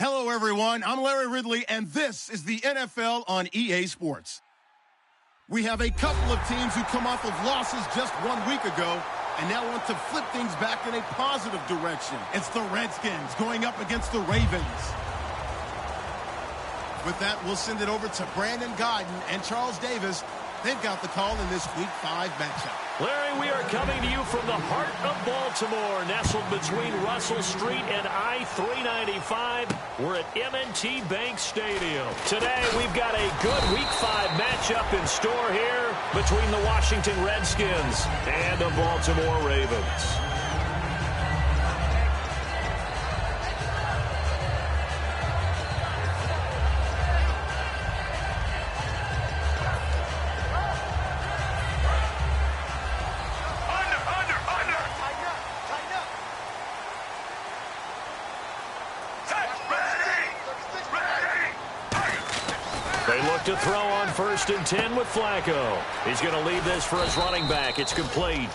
Hello, everyone. I'm Larry Ridley, and this is the NFL on EA Sports. We have a couple of teams who come off of losses just 1 week ago and now want to flip things back in a positive direction. It's the Redskins going up against the Ravens. With that, we'll send it over to Brandon Guyton and Charles Davis. They've got the call in this Week 5 matchup. Larry, we are coming to you from the heart of Baltimore, nestled between Russell Street and I-395. We're at M&T Bank Stadium. Today, we've got a good Week 5 matchup in store here between the Washington Redskins and the Baltimore Ravens. They look to throw on 1st and 10 with Flacco. He's going to leave this for his running back. It's complete.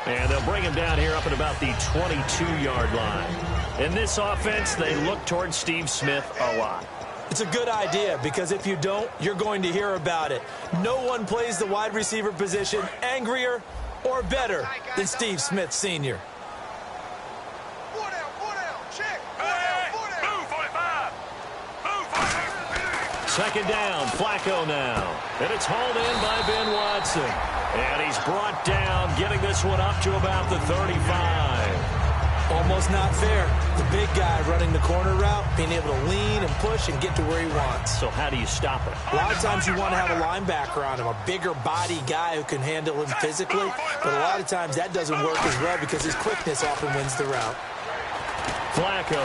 And they'll bring him down here up at about the 22-yard line. In this offense, they look towards Steve Smith a lot. It's a good idea because if you don't, you're going to hear about it. No one plays the wide receiver position angrier or better than Steve Smith Sr. Second down, Flacco now. And it's hauled in by Ben Watson. And he's brought down, getting this one up to about the 35. Almost not fair. The big guy running the corner route, being able to lean and push and get to where he wants. So how do you stop it? A lot of times you want to have a linebacker on him, a bigger body guy who can handle him physically. But a lot of times that doesn't work as well because his quickness often wins the route. Flacco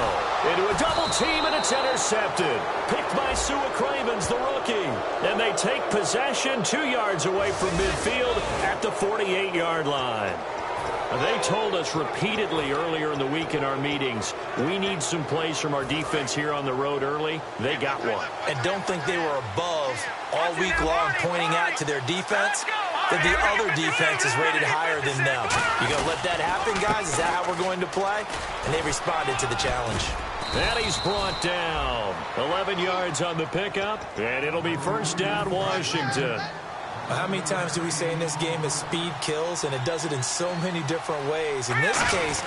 into a double team, and it's intercepted. Picked by Sua Cravens, the rookie. And they take possession 2 yards away from midfield at the 48-yard line. They told us repeatedly earlier in the week in our meetings, we need some plays from our defense here on the road early. They got one. And don't think they were above all week long pointing out to their defense that the other defense is rated higher than them. You going to let that happen, guys? Is that how we're going to play? And they responded to the challenge. And he's brought down. 11 yards on the pickup, and it'll be 1st down Washington. How many times do we say in this game that speed kills, and it does it in so many different ways? In this case,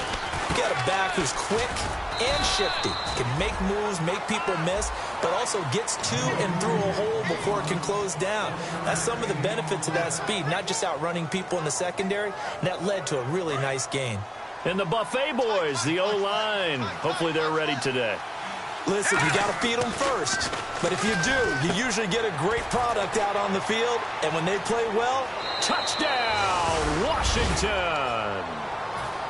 you got a back who's quick and shifty, can make moves, make people miss, but also gets to and through a hole before it can close down. That's some of the benefits of that speed, not just outrunning people in the secondary, and that led to a really nice gain. And the Buffet boys, the O-line, hopefully they're ready today. Listen, you got to feed them first. But if you do, you usually get a great product out on the field. And when they play well, touchdown, Washington.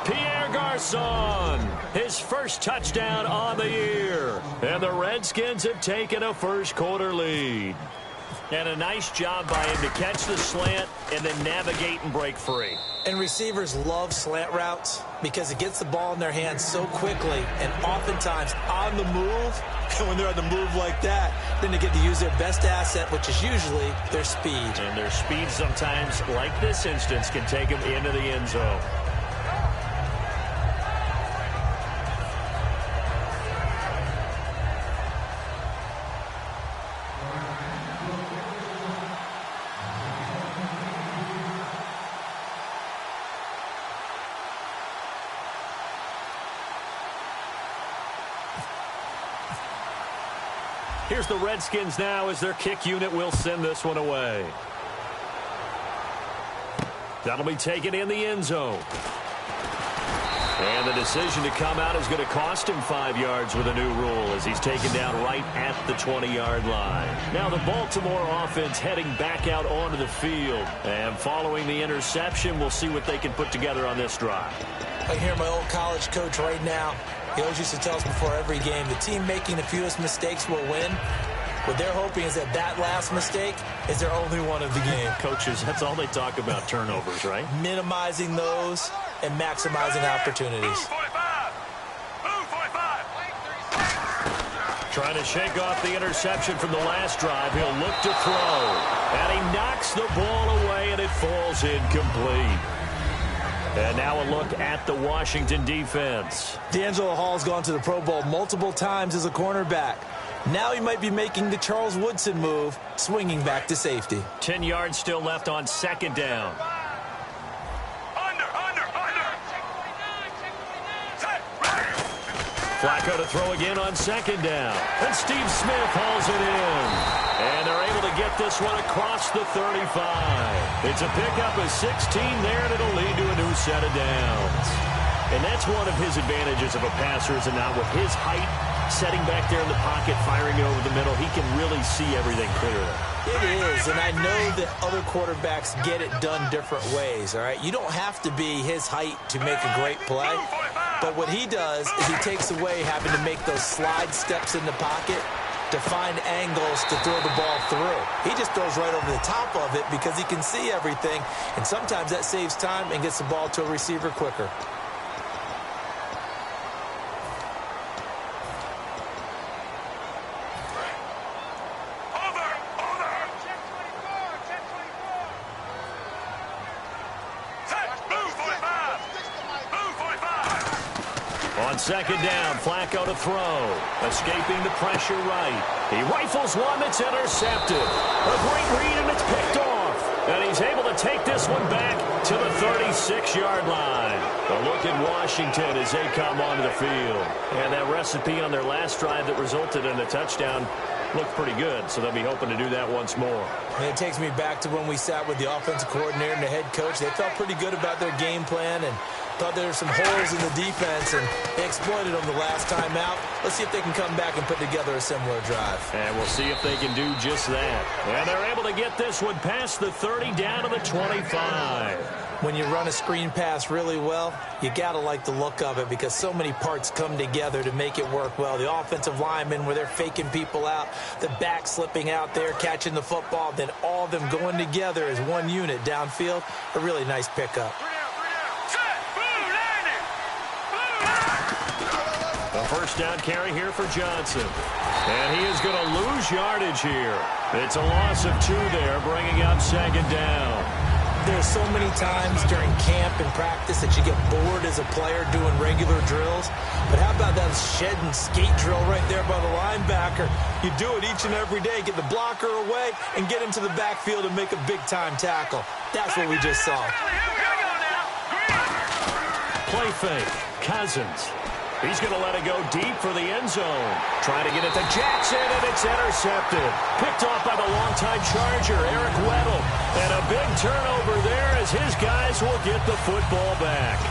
Pierre Garçon, his first touchdown on the year. And the Redskins have taken a first-quarter lead. And a nice job by him to catch the slant and then navigate and break free. And receivers love slant routes because it gets the ball in their hands so quickly and oftentimes on the move. And when they're on the move like that, then they get to use their best asset, which is usually their speed. And their speed sometimes, like this instance, can take them into the end zone. Here's the Redskins now as their kick unit will send this one away. That'll be taken in the end zone. And the decision to come out is going to cost him 5 yards with a new rule as he's taken down right at the 20-yard line. Now the Baltimore offense heading back out onto the field. And following the interception, we'll see what they can put together on this drive. I hear my old college coach right now. He always used to tell us before every game, the team making the fewest mistakes will win. What they're hoping is that that last mistake is their only one of the game. Coaches, that's all they talk about, turnovers, right? Minimizing those and maximizing opportunities. Trying to shake off the interception from the last drive. He'll look to throw. And he knocks the ball away, and it falls incomplete. And now a look at the Washington defense. D'Angelo Hall's gone to the Pro Bowl multiple times as a cornerback. Now he might be making the Charles Woodson move, swinging back to safety. 10 yards still left on second down. Flacco to throw again on second down. And Steve Smith hauls it in. And they're able to get this one across the 35. It's a pickup of 16 there, and it'll lead to a new set of downs. And that's one of his advantages of a passer, is that now with his height, setting back there in the pocket, firing it over the middle, he can really see everything clearly. It is, and I know that other quarterbacks get it done different ways, all right? You don't have to be his height to make a great play. But what he does is he takes away having to make those slide steps in the pocket to find angles to throw the ball through. He just throws right over the top of it because he can see everything, and sometimes that saves time and gets the ball to a receiver quicker. Second down, Flacco to throw. Escaping the pressure right. He rifles one that's intercepted. A great read, and it's picked off. And he's able to take this one back to the 36-yard line. A look at Washington as they come onto the field. And that recipe on their last drive that resulted in a touchdown looked pretty good, so they'll be hoping to do that once more. And it takes me back to when we sat with the offensive coordinator and the head coach. They felt pretty good about their game plan and thought there were some holes in the defense, and they exploited them the last time out. Let's see if they can come back and put together a similar drive. And we'll see if they can do just that. And they're able to get this one past the 30 down to the 25. When you run a screen pass really well, you got to like the look of it because so many parts come together to make it work well. The offensive linemen, where they're faking people out, the back slipping out there, catching the football, then all of them going together as one unit downfield. A really nice pickup. A first down carry here for Johnson. And he is going to lose yardage here. It's a loss of 2 there, bringing up second down. There's so many times during camp and practice that you get bored as a player doing regular drills. But how about that shed and skate drill right there by the linebacker? You do it each and every day. Get the blocker away and get into the backfield and make a big-time tackle. That's what we just saw. Play fake. Cousins. He's going to let it go deep for the end zone. Trying to get it to Jackson, and it's intercepted. Picked off by the longtime Charger, Eric Weddle. And a big turnover there as his guys will get the football back.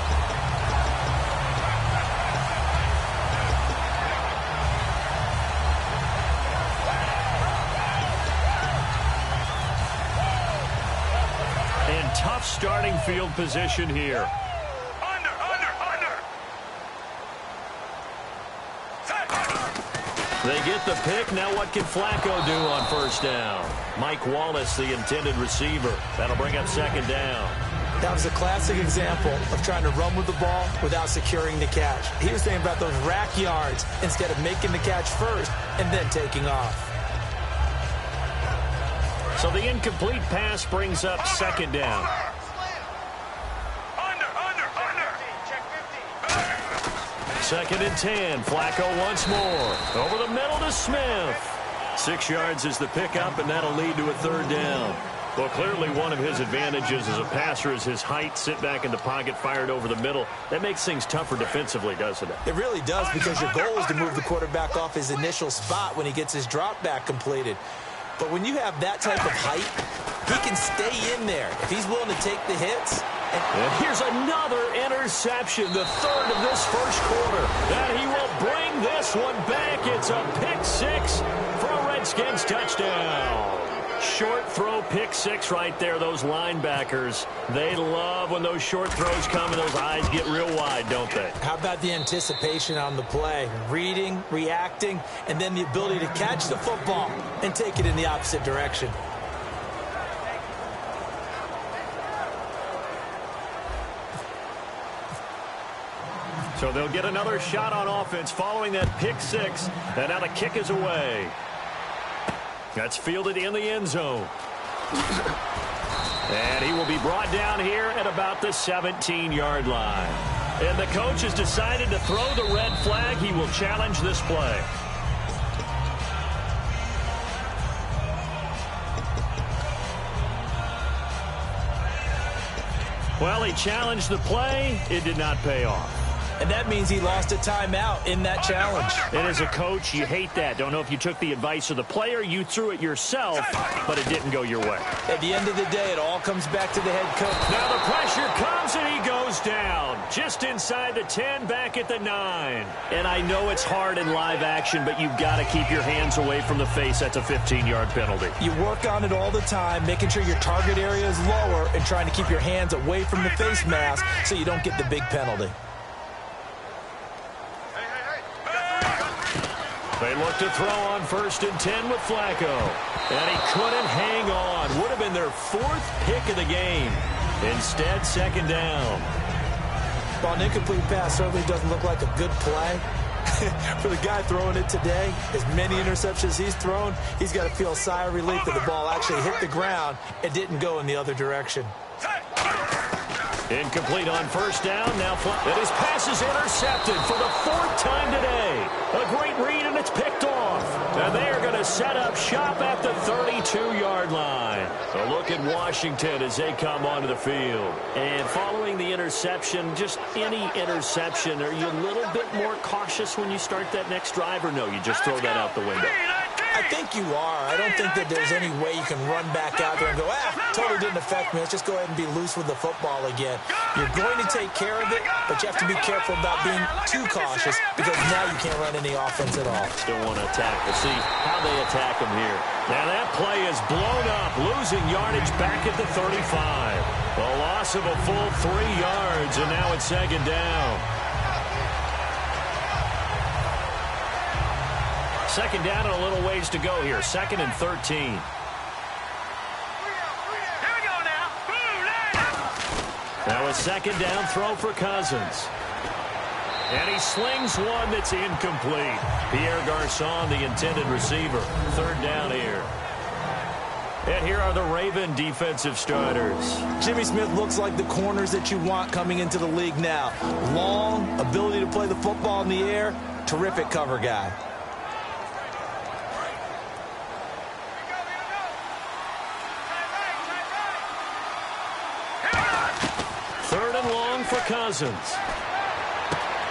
And tough starting field position here. They get the pick. Now what can Flacco do on first down? Mike Wallace, the intended receiver. That'll bring up second down. That was a classic example of trying to run with the ball without securing the catch. He was thinking about those rack yards instead of making the catch first and then taking off. So the incomplete pass brings up second down. Second and 10. Flacco once more. Over the middle to Smith. 6 yards is the pickup, and that'll lead to a third down. Well, clearly one of his advantages as a passer is his height. Sit back in the pocket, fired over the middle. That makes things tougher defensively, doesn't it? It really does, because your goal is to move the quarterback off his initial spot when he gets his drop back completed. But when you have that type of height, he can stay in there if he's willing to take the hits. And here's another interception, the third of this first quarter. And he will bring this one back. It's a pick six for a Redskins touchdown. Short throw, pick six right there. Those linebackers, they love when those short throws come and those eyes get real wide, don't they? How about the anticipation on the play? Reading, reacting, and then the ability to catch the football and take it in the opposite direction. So they'll get another shot on offense following that pick six. And now the kick is away. That's fielded in the end zone. And he will be brought down here at about the 17-yard line. And the coach has decided to throw the red flag. He will challenge this play. Well, he challenged the play. It did not pay off. And that means he lost a timeout in that challenge. And as a coach, you hate that. Don't know if you took the advice of the player, you threw it yourself, but it didn't go your way. At the end of the day, it all comes back to the head coach. Now the pressure comes and he goes down. Just inside the 10, back at the 9. And I know it's hard in live action, but you've got to keep your hands away from the face. That's a 15-yard penalty. You work on it all the time, making sure your target area is lower and trying to keep your hands away from the face mask so you don't get the big penalty. They look to throw on 1st and 10 with Flacco. And he couldn't hang on. Would have been their 4th pick of the game. Instead, 2nd down. Well, an incomplete pass certainly doesn't look like a good play. For the guy throwing it today, as many interceptions he's thrown, he's got to feel a sigh of relief that the ball actually hit the ground and didn't go in the other direction. Incomplete on 1st down. Now and his pass is intercepted for the 4th time today. A great read, and it's picked off. And they are going to set up shop at the 32-yard line. A look at Washington as they come onto the field. And following the interception, just any interception, are you a little bit more cautious when you start that next drive, or no, you just throw that out the window? I think you are. I don't think that there's any way you can run back out there and go, totally didn't affect me. Let's just go ahead and be loose with the football again. You're going to take care of it, but you have to be careful about being too cautious because now you can't run any offense at all. Still want to attack. We'll see how they attack him here. Now that play is blown up, losing yardage back at the 35. A loss of a full 3 yards, and now it's 2nd down. 2nd down and a little ways to go here. 2nd and 13. Now a 2nd down throw for Cousins. And he slings one that's incomplete. Pierre Garçon, the intended receiver. 3rd down here. And here are the Raven defensive starters. Jimmy Smith looks like the corners that you want coming into the league now. Long, ability to play the football in the air, terrific cover guy. For Cousins.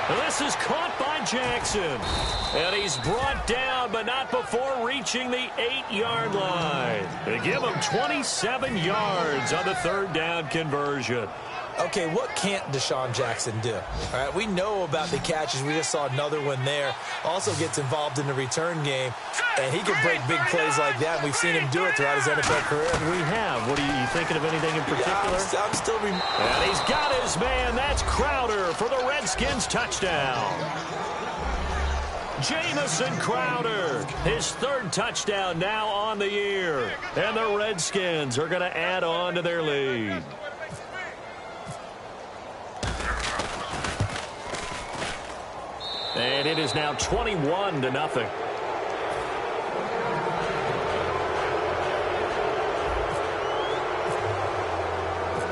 This is caught by Jackson. And he's brought down, but not before reaching the 8-yard line. They give him 27 yards on the 3rd down conversion. Okay, what can't Deshaun Jackson do? All right, we know about the catches. We just saw another one there. Also gets involved in the return game, and he can break big plays like that. We've seen him do it throughout his NFL career. We have. What are you thinking of anything in particular? Yeah, I'm still... And he's got his man. That's Crowder for the Redskins touchdown. Jamison Crowder, his 3rd touchdown now on the year. And the Redskins are going to add on to their lead. And it is now 21-0.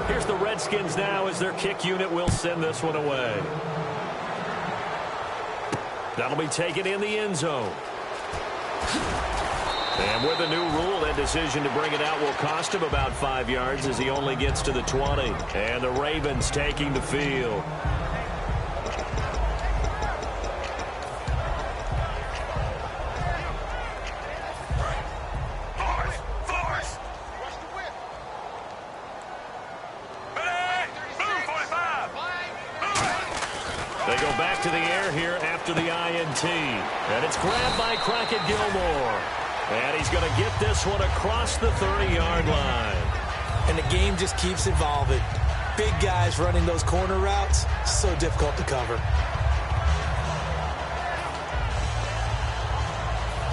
Here's the Redskins now as their kick unit will send this one away. That'll be taken in the end zone. And with a new rule, that decision to bring it out will cost him about 5 yards as he only gets to the 20. And the Ravens taking the field. They go back to the air here after the INT. And it's grabbed by Crockett Gilmore. And he's going to get this one across the 30-yard line. And the game just keeps evolving. Big guys running those corner routes, so difficult to cover.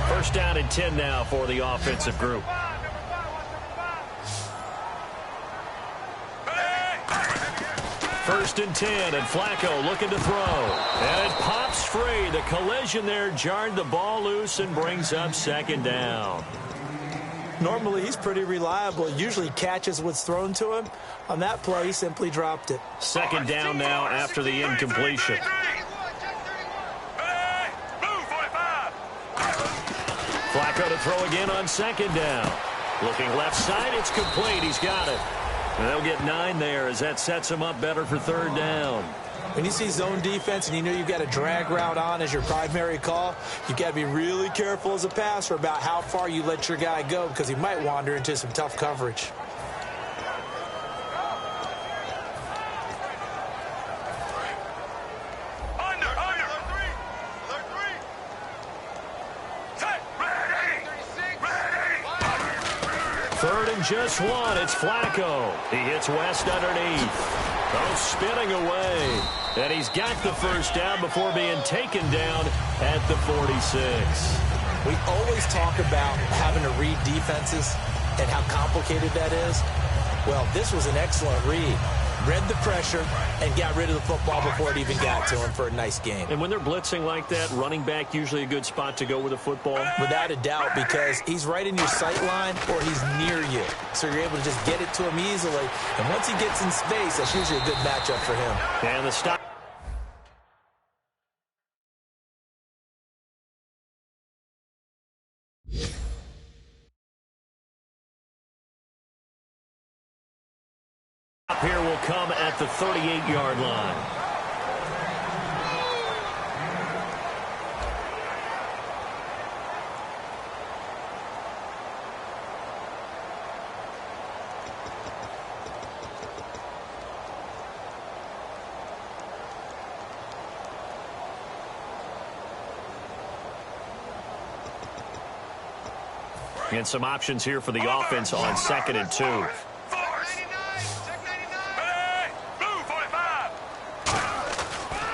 1st down and 10 now for the offensive group. First and 10, and Flacco looking to throw. And it pops free. The collision there jarred the ball loose and brings up 2nd down. Normally, he's pretty reliable. Usually catches what's thrown to him. On that play, he simply dropped it. Second down now after the incompletion. Flacco to throw again on second down. Looking left side, it's complete. He's got it. And they'll get 9 there as that sets him up better for third down. When you see zone defense and you know you've got a drag route on as your primary call, you've got to be really careful as a passer about how far you let your guy go because he might wander into some tough coverage. Third and just 1. It's Flacco. He hits West underneath. Oh, spinning away. And he's got the first down before being taken down at the 46. We always talk about having to read defenses and how complicated that is. Well, this was an excellent read. Read the pressure and got rid of the football before it even got to him for a nice game. And when they're blitzing like that, running back usually a good spot to go with a football? Without a doubt, because he's right in your sight line or he's near you. So you're able to just get it to him easily. And once he gets in space, that's usually a good matchup for him. And the stop. Here will come at the 38-yard line. And some options here for the offense on 2nd and 2.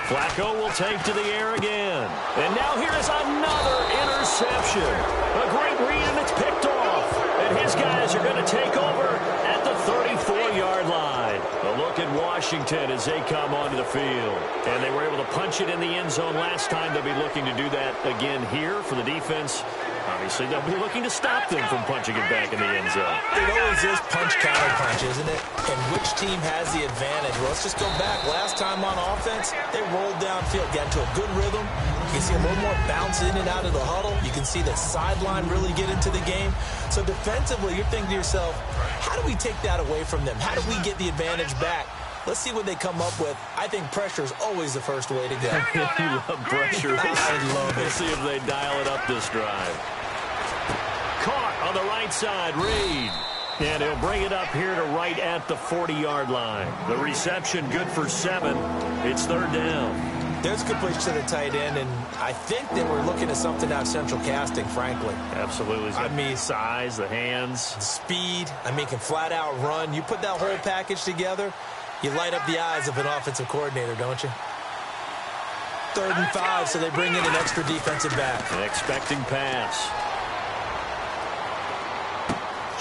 Flacco will take to the air again. And now here is another interception. A great read, and it's picked off. And his guys are going to take over at the 34-yard line. A look at Washington as they come onto the field. And they were able to punch it in the end zone last time. They'll be looking to do that again here for the defense. Obviously, they'll be looking to stop them from punching it back in the end zone. It always is punch-counter-punch, isn't it? And which team has the advantage? Well, let's just go back. Last time on offense, they rolled downfield, got into a good rhythm. You can see a little more bounce in and out of the huddle. You can see the sideline really get into the game. So defensively, you're thinking to yourself, how do we take that away from them? How do we get the advantage back? Let's see what they come up with. I think pressure is always the first way to go. You love pressure. I love it. Let's see if they dial it up this drive. Caught on the right side, Reed. And he'll bring it up here to right at the 40-yard line. The reception good for 7. It's third down. There's completion to the tight end, and I think that we're looking at something out of central casting, frankly. Absolutely. He's got the size, the hands. Speed. Can flat out run. You put that whole package together, you light up the eyes of an offensive coordinator, don't you? 3rd and 5, so they bring in an extra defensive back. An expecting pass.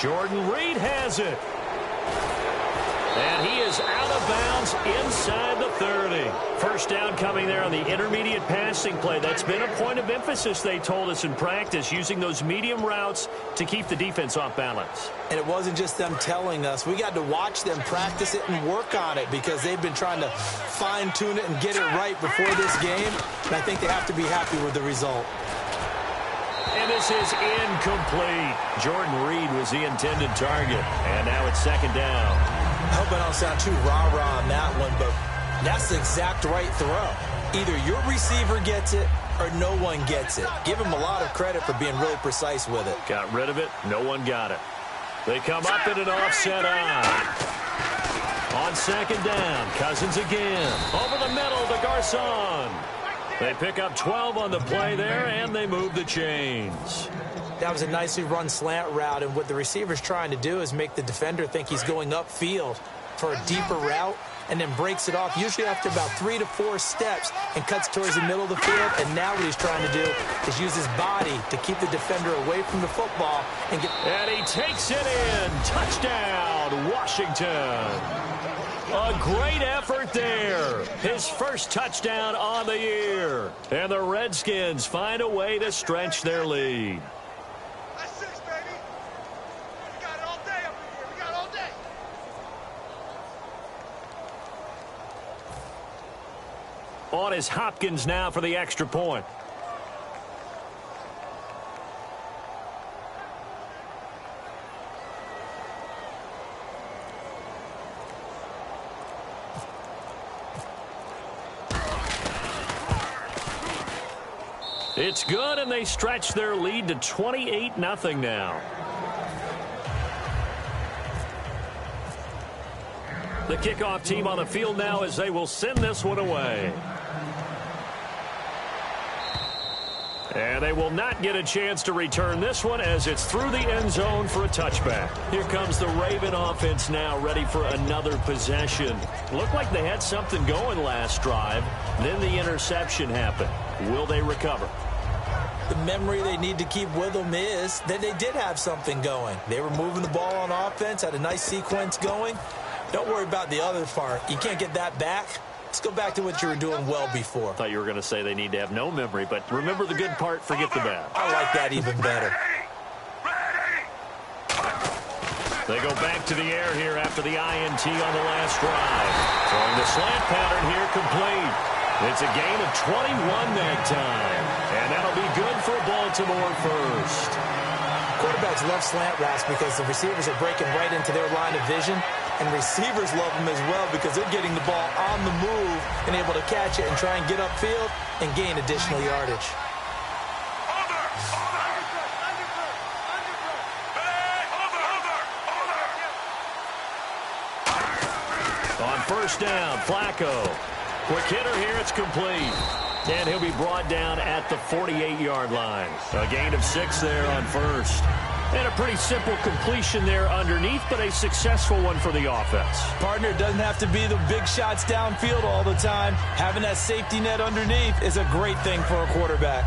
Jordan Reed has it. And he is out of bounds inside the 30. First down coming there on the intermediate passing play. That's been a point of emphasis, they told us in practice, using those medium routes to keep the defense off balance. And it wasn't just them telling us. We got to watch them practice it and work on it because they've been trying to fine-tune it and get it right before this game. And I think they have to be happy with the result. And this is incomplete. Jordan Reed was the intended target. And now it's 2nd down. I hope I don't sound too rah-rah on that one, but that's the exact right throw. Either your receiver gets it or no one gets it. Give him a lot of credit for being really precise with it. Got rid of it. No one got it. They come up in an offset eye. On 2nd down, Cousins again. Over the middle to Garcon. They pick up 12 on the play there, and they move the chains. That was a nicely run slant route, and what the receiver's trying to do is make the defender think he's going upfield for a deeper route, and then breaks it off, usually after about 3 to 4 steps, and cuts towards the middle of the field. And now what he's trying to do is use his body to keep the defender away from the football. And he takes it in. Touchdown, Washington. A great effort there. His first touchdown on the year. And the Redskins find a way to stretch their lead. On is Hopkins now for the extra point. It's good, and they stretch their lead to 28-0 now. The kickoff team on the field now as they will send this one away. And they will not get a chance to return this one as it's through the end zone for a touchback. Here comes the Raven offense now, ready for another possession. Looked like they had something going last drive. Then the interception happened. Will they recover? The memory they need to keep with them is that they did have something going. They were moving the ball on offense, had a nice sequence going. Don't worry about the other part. You can't get that back. Let's go back to what you were doing well before. I thought you were going to say they need to have no memory, but remember the good part, forget the bad. I like that even better. They go back to the air here after the INT on the last drive. Throwing the slant pattern here complete. It's a gain of 21 that time. And that'll be good for Baltimore first. Quarterbacks love slant routes because the receivers are breaking right into their line of vision. And receivers love them as well because they're getting the ball on the move and able to catch it and try and get upfield and gain additional yardage. On first down, Flacco. Quick hitter here, it's complete. And he'll be brought down at the 48-yard line. A gain of 6 there on first. And a pretty simple completion there underneath, but a successful one for the offense. Partner, it doesn't have to be the big shots downfield all the time. Having that safety net underneath is a great thing for a quarterback.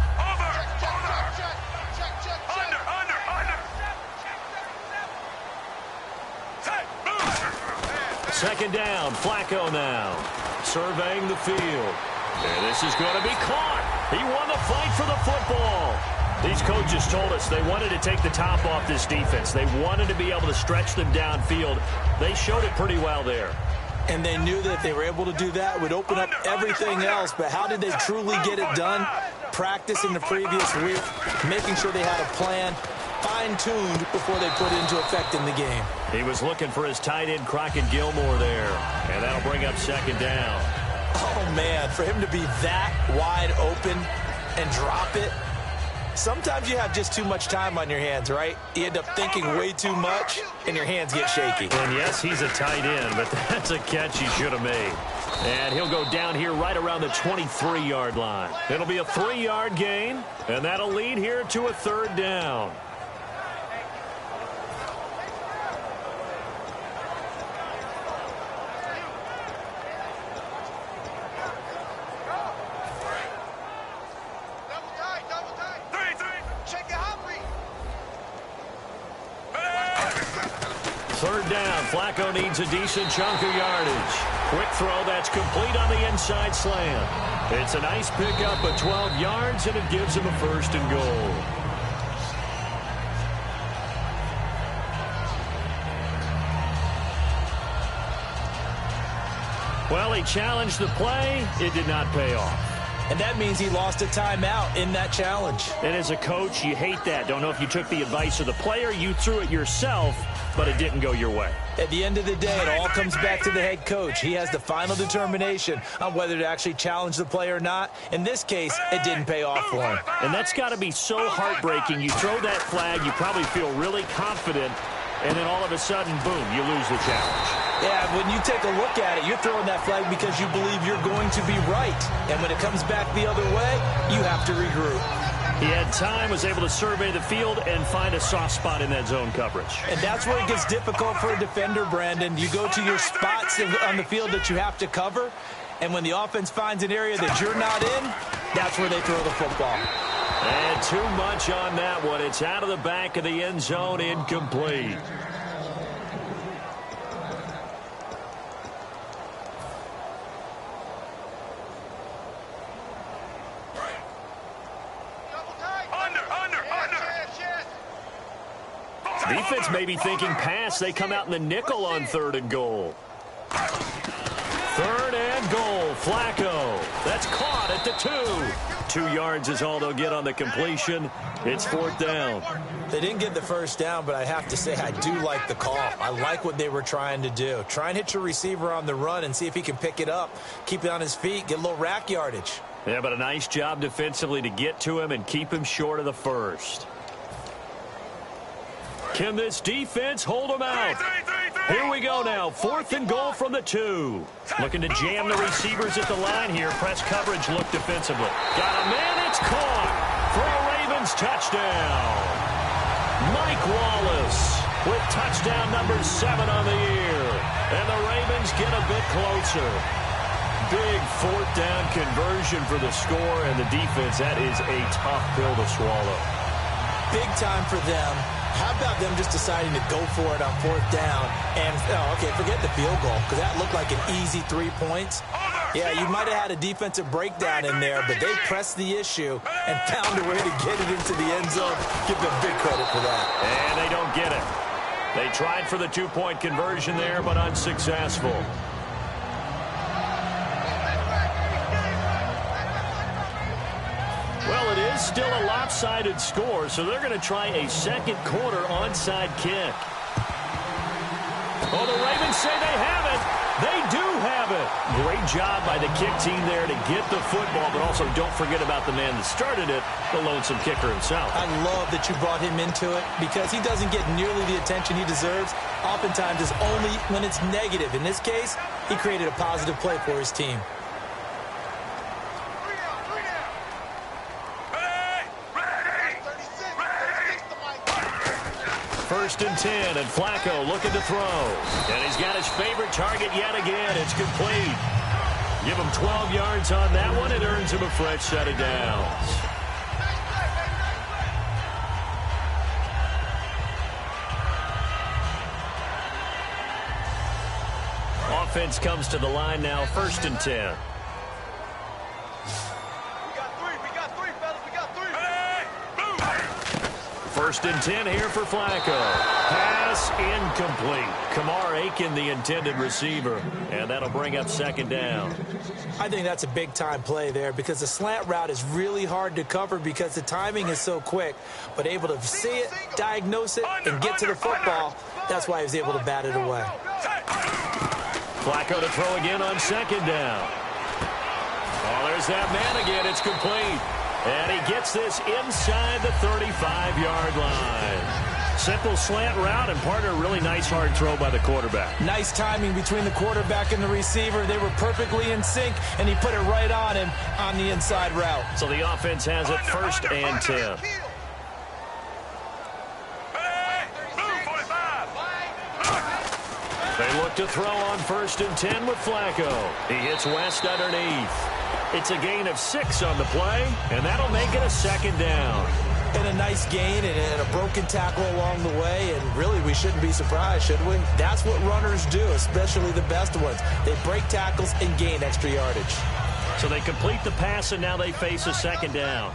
Second down, Flacco now. Surveying the field. And this is going to be caught. He won the fight for the football. These coaches told us they wanted to take the top off this defense. They wanted to be able to stretch them downfield. They showed it pretty well there. And they knew that if they were able to do that, it would open up everything else. But how did they truly get it done? Practice in the previous week, making sure they had a plan, fine-tuned before they put it into effect in the game. He was looking for his tight end, Crockett Gilmore there. And that'll bring up second down. Oh, man, for him to be that wide open and drop it. Sometimes you have just too much time on your hands, right? You end up thinking way too much, and your hands get shaky. And yes, he's a tight end, but that's a catch he should have made. And he'll go down here right around the 23-yard line. It'll be a 3-yard gain, and that'll lead here to a third down. Third down, Flacco needs a decent chunk of yardage. Quick throw, that's complete on the inside slant. It's a nice pickup of 12 yards, and it gives him a first and goal. Well, he challenged the play. It did not pay off. And that means he lost a timeout in that challenge. And as a coach, you hate that. Don't know if you took the advice of the player, you threw it yourself, but it didn't go your way. At the end of the day, it all comes back to the head coach. He has the final determination on whether to actually challenge the play or not. In this case, it didn't pay off for him. And that's got to be so heartbreaking. You throw that flag, you probably feel really confident, and then all of a sudden, boom, you lose the challenge. Yeah, when you take a look at it, you're throwing that flag because you believe you're going to be right. And when it comes back the other way, you have to regroup. He had time, was able to survey the field and find a soft spot in that zone coverage. And that's where it gets difficult for a defender, Brandon. You go to your spots on the field that you have to cover, and when the offense finds an area that you're not in, that's where they throw the football. And too much on that one. It's out of the back of the end zone, incomplete. Defense may be thinking pass. They come out in the nickel on 3rd and goal. Third and goal, Flacco. That's caught at the 2. 2 yards is all they'll get on the completion. It's 4th down. They didn't get the first down, but I have to say I do like the call. I like what they were trying to do. Try and hit your receiver on the run and see if he can pick it up, keep it on his feet, get a little rack yardage. Yeah, but a nice job defensively to get to him and keep him short of the first. Can this defense hold him out? Here we go now. 4th and goal from the 2. Looking to jam the receivers at the line here. Press coverage look defensively. Got a man. It's caught for a Ravens touchdown. Mike Wallace with touchdown number 7 on the year. And the Ravens get a bit closer. Big 4th down conversion for the score, and the defense, that is a tough pill to swallow. Big time for them. How about them just deciding to go for it on 4th down? And, okay, forget the field goal, because that looked like an easy 3 points. Yeah, you might have had a defensive breakdown in there, but they pressed the issue and found a way to get it into the end zone. Give them big credit for that. And they don't get it. They tried for the 2-point conversion there, but unsuccessful. Well, it is still a lopsided score, so they're going to try a second quarter onside kick. Oh, the Ravens say they have it. They do have it. Great job by the kick team there to get the football, but also don't forget about the man that started it, the lonesome kicker himself. I love that you brought him into it because he doesn't get nearly the attention he deserves. Oftentimes it's only when it's negative. In this case, he created a positive play for his team. First and 10, and Flacco looking to throw. And he's got his favorite target yet again. It's complete. Give him 12 yards on that one. It earns him a fresh set of downs. Offense comes to the line now, 1st and 10. First and 10 here for Flacco. Pass incomplete. Kamar Aiken, the intended receiver. And that'll bring up 2nd down. I think that's a big-time play there because the slant route is really hard to cover because the timing is so quick. But able to see it, diagnose it, and get to the football, that's why he was able to bat it away. Flacco to throw again on 2nd down. Oh, there's that man again. It's complete. And he gets this inside the 35-yard line. Simple slant route, and partner, really nice hard throw by the quarterback. Nice timing between the quarterback and the receiver. They were perfectly in sync, and he put it right on him on the inside route. So the offense has it 1st and 10. They look to throw on 1st and 10 with Flacco. He hits West underneath. It's a gain of 6 on the play, and that'll make it a 2nd down. And a nice gain and a broken tackle along the way, and really we shouldn't be surprised, should we? That's what runners do, especially the best ones. They break tackles and gain extra yardage. So they complete the pass, and now they face a 2nd down.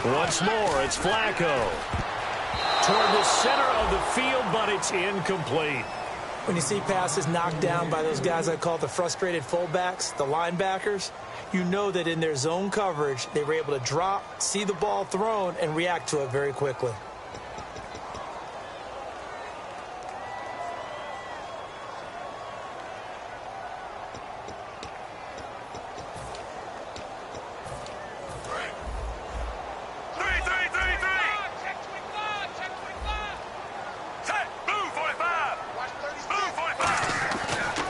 Once more, it's Flacco. Toward the center of the field, but it's incomplete. When you see passes knocked down by those guys I call the frustrated fullbacks, the linebackers, you know that in their zone coverage, they were able to drop, see the ball thrown, and react to it very quickly.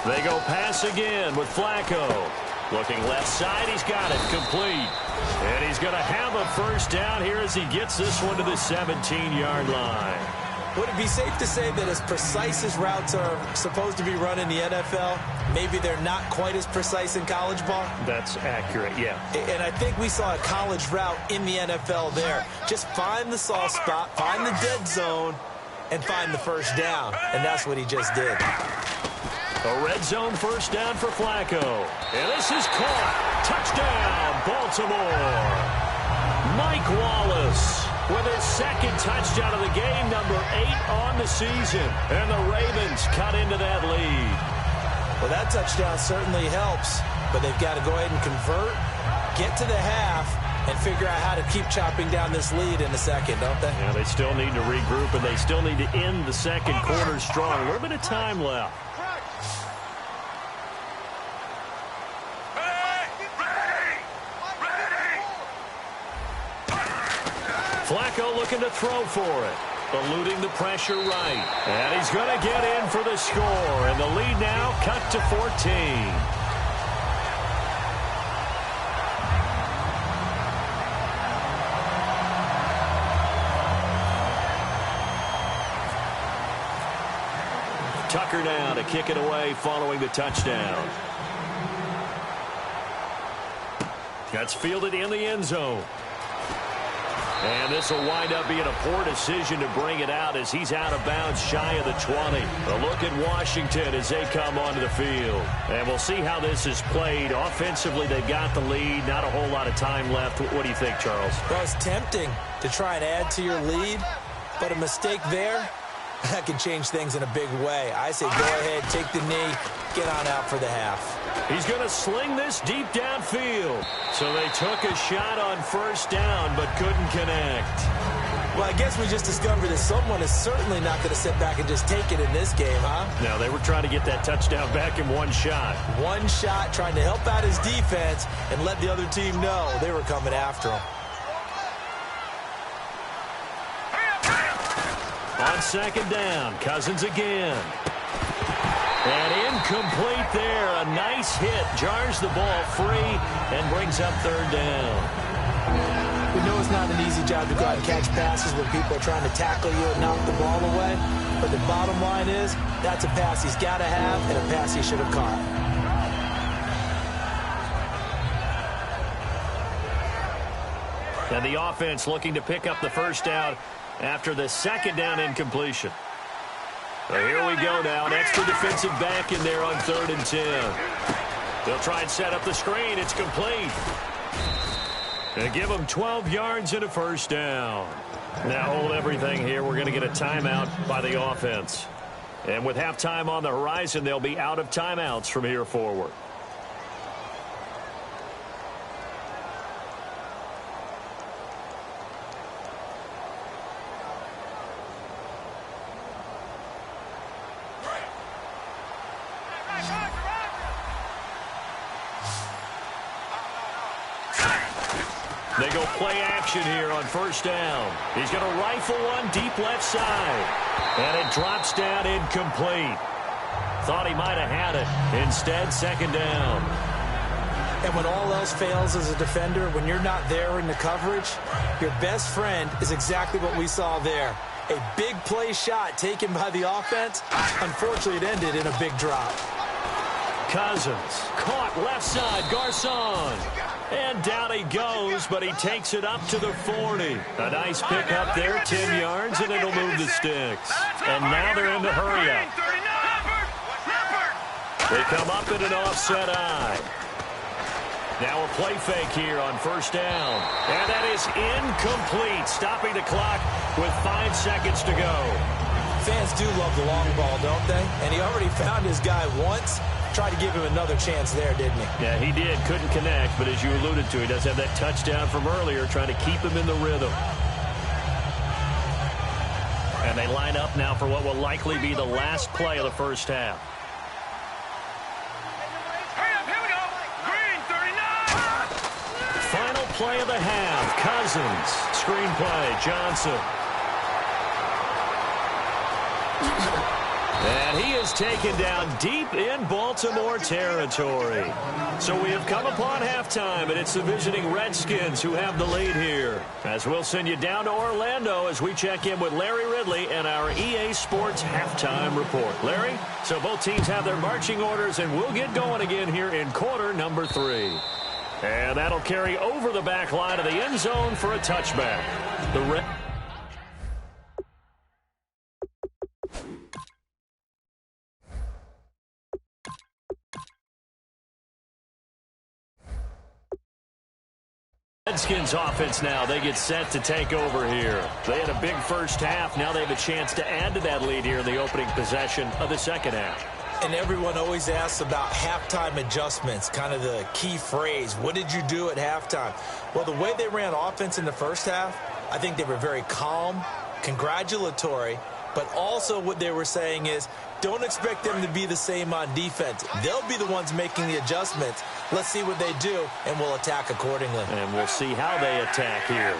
They go pass again with Flacco. Looking left side, he's got it complete. And he's going to have a 1st down here as he gets this one to the 17-yard line. Would it be safe to say that as precise as routes are supposed to be run in the NFL, maybe they're not quite as precise in college ball? That's accurate, yeah. And I think we saw a college route in the NFL there. Just find the soft spot, find the dead zone, and find the 1st down. And that's what he just did. A red zone 1st down for Flacco. And this is caught. Touchdown, Baltimore. Mike Wallace with his second touchdown of the game, number 8 on the season. And the Ravens cut into that lead. Well, that touchdown certainly helps, but they've got to go ahead and convert, get to the half, and figure out how to keep chopping down this lead in the second, don't they? Yeah, they still need to regroup, and they still need to end the second quarter strong. A little bit of time left. Flacco looking to throw for it. Eluding the pressure right. And he's going to get in for the score. And the lead now cut to 14. Tucker now to kick it away following the touchdown. That's fielded in the end zone. And this will wind up being a poor decision to bring it out as he's out of bounds shy of the 20. A look at Washington as they come onto the field. And we'll see how this is played. Offensively, they've got the lead. Not a whole lot of time left. What do you think, Charles? Well, it's tempting to try and add to your lead, but a mistake there, that can change things in a big way. I say go ahead, take the knee, get on out for the half. He's going to sling this deep downfield. So they took a shot on first down but couldn't connect. Well, I guess we just discovered that someone is certainly not going to sit back and just take it in this game, huh? No, they were trying to get that touchdown back in one shot. One shot, trying to help out his defense and let the other team know they were coming after him. On second down, Cousins again. And incomplete there. A nice hit. Jars the ball free and brings up third down. We know it's not an easy job to go out and catch passes when people are trying to tackle you and knock the ball away. But the bottom line is, that's a pass he's got to have and a pass he should have caught. And the offense looking to pick up the first down after the second down incompletion. So here we go now. An extra defensive back in there on 3rd and 10. They'll try and set up the screen. It's complete. And give them 12 yards and a first down. Now hold everything here. We're going to get a timeout by the offense. And with halftime on the horizon, they'll be out of timeouts from here forward. They go play action here on first down. He's going to rifle one deep left side. And it drops down incomplete. Thought he might have had it. Instead, second down. And when all else fails as a defender, when you're not there in the coverage, your best friend is exactly what we saw there. A big play shot taken by the offense. Unfortunately, it ended in a big drop. Cousins caught left side. Garcon. And down he goes, but he takes it up to the 40. A nice pickup there, 10 yards, and it'll move the sticks. And now they're in the hurry up. They come up in an offset eye. Now a play fake here on first down. And that is incomplete, stopping the clock with 5 seconds to go. Fans do love the long ball, don't they? And he already found his guy once. Tried to give him another chance there, didn't he? Yeah, he did. Couldn't connect, but as you alluded to, he does have that touchdown from earlier, trying to keep him in the rhythm. And they line up now for what will likely be the last play of the first half. Here we go. Green, 39. Final play of the half. Cousins. Screenplay. Johnson. And he is taken down deep in Baltimore territory. So we have come upon halftime, and it's the visiting Redskins who have the lead here. As we'll send you down to Orlando as we check in with Larry Ridley and our EA Sports halftime report. Larry, so both teams have their marching orders, and we'll get going again here in quarter number 3. And that'll carry over the back line of the end zone for a touchback. The Redskins offense now. They get set to take over here. They had a big first half. Now they have a chance to add to that lead here in the opening possession of the second half. And everyone always asks about halftime adjustments, kind of the key phrase. What did you do at halftime? Well, the way they ran offense in the first half, I think they were very calm, congratulatory, but also what they were saying is, don't expect them to be the same on defense. They'll be the ones making the adjustments. Let's see what they do, and we'll attack accordingly. And we'll see how they attack here.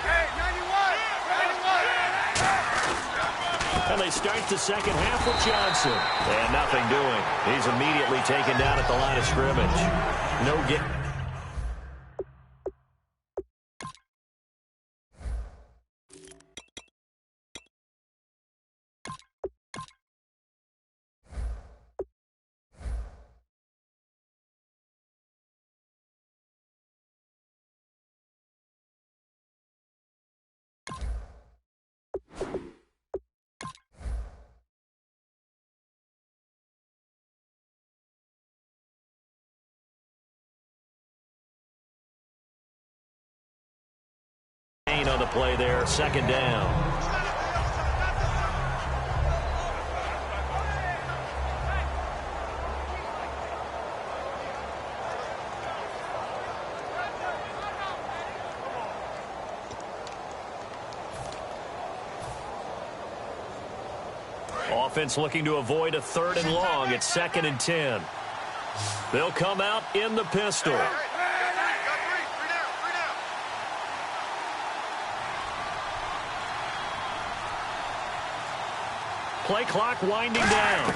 And they start the second half with Johnson. And nothing doing. He's immediately taken down at the line of scrimmage. No get. On the play there, second down. Offense looking to avoid a 3rd and long. It's 2nd and 10. They'll come out in the pistol. Play clock winding down.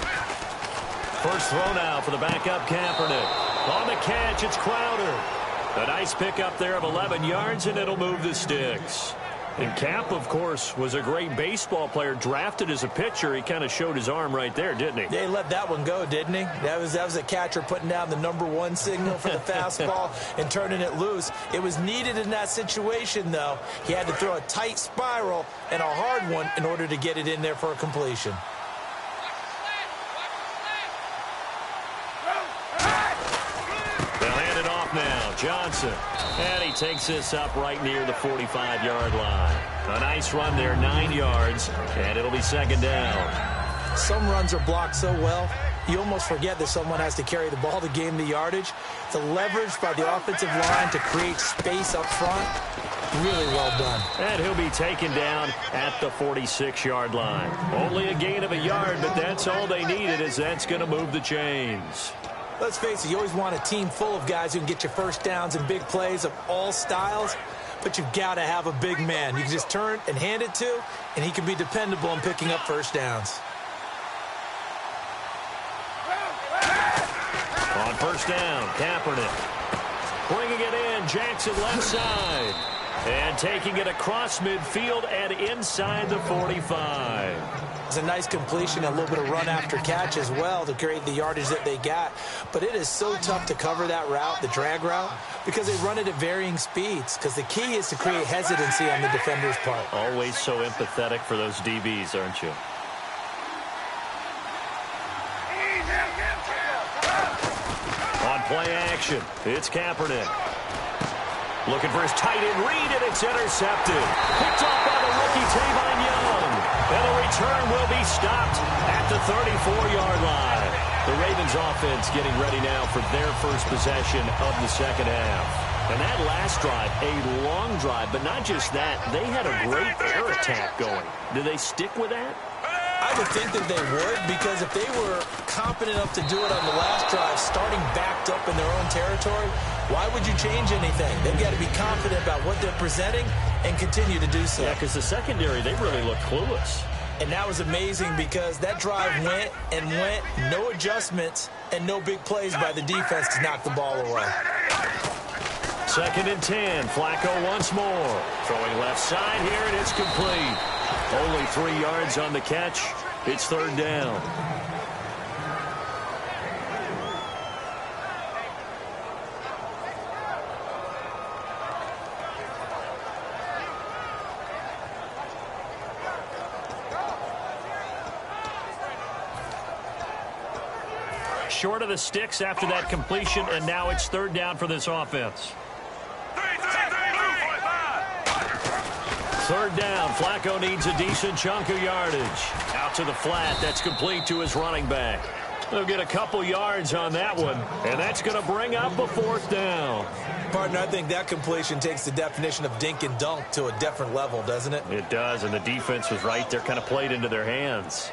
First throw now for the backup Kaepernick. On the catch, it's Crowder. A nice pickup there of 11 yards, and it'll move the sticks. And Cap, of course, was a great baseball player, drafted as a pitcher. He kind of showed his arm right there, didn't he? Yeah, he let that one go, didn't he? That was a catcher putting down the #1 signal for the fastball and turning it loose. It was needed in that situation, though. He had to throw a tight spiral and a hard one in order to get it in there for a completion. They'll hand it off now. Johnson. And he takes this up right near the 45-yard line. A nice run there, 9 yards, and it'll be second down. Some runs are blocked so well, you almost forget that someone has to carry the ball to gain the yardage. The leverage by the offensive line to create space up front, really well done. And he'll be taken down at the 46-yard line. Only a gain of a yard, but that's all they needed, as that's going to move the chains. Let's face it, you always want a team full of guys who can get you first downs and big plays of all styles, but you've got to have a big man you can just turn and hand it to, and he can be dependable in picking up first downs. On first down, Kaepernick. Bringing it in, Jackson left side. And taking it across midfield and inside the 45. It's a nice completion, a little bit of run after catch as well to create the yardage that they got. But it is so tough to cover that route, the drag route, because they run it at varying speeds. Because the key is to create hesitancy on the defender's part. Always so empathetic for those DBs, aren't you? On play action, it's Kaepernick. Looking for his tight end read, and it's intercepted. Picked off by the rookie Tavon Young. And the return will be stopped at the 34-yard line. The Ravens offense getting ready now for their first possession of the second half. And that last drive, a long drive, but not just that. They had a great air attack going. Do they stick with that? I would think that they would, because if they were competent enough to do it on the last drive, starting backed up in their own territory, why would you change anything? They've got to be confident about what they're presenting and continue to do so. Yeah, because the secondary, they really looked clueless. And that was amazing because that drive went and went, no adjustments, and no big plays by the defense to knock the ball away. 2nd and 10, Flacco once more. Throwing left side here, and it's complete. Only 3 yards on the catch. It's third down. Short of the sticks after that completion, and now it's third down for this offense. Third down. Flacco needs a decent chunk of yardage. Out to the flat. That's complete to his running back. They'll get a couple yards on that one, and that's going to bring up a fourth down. Partner, I think that completion takes the definition of dink and dunk to a different level, doesn't it? It does, and the defense was right there, kind of played into their hands.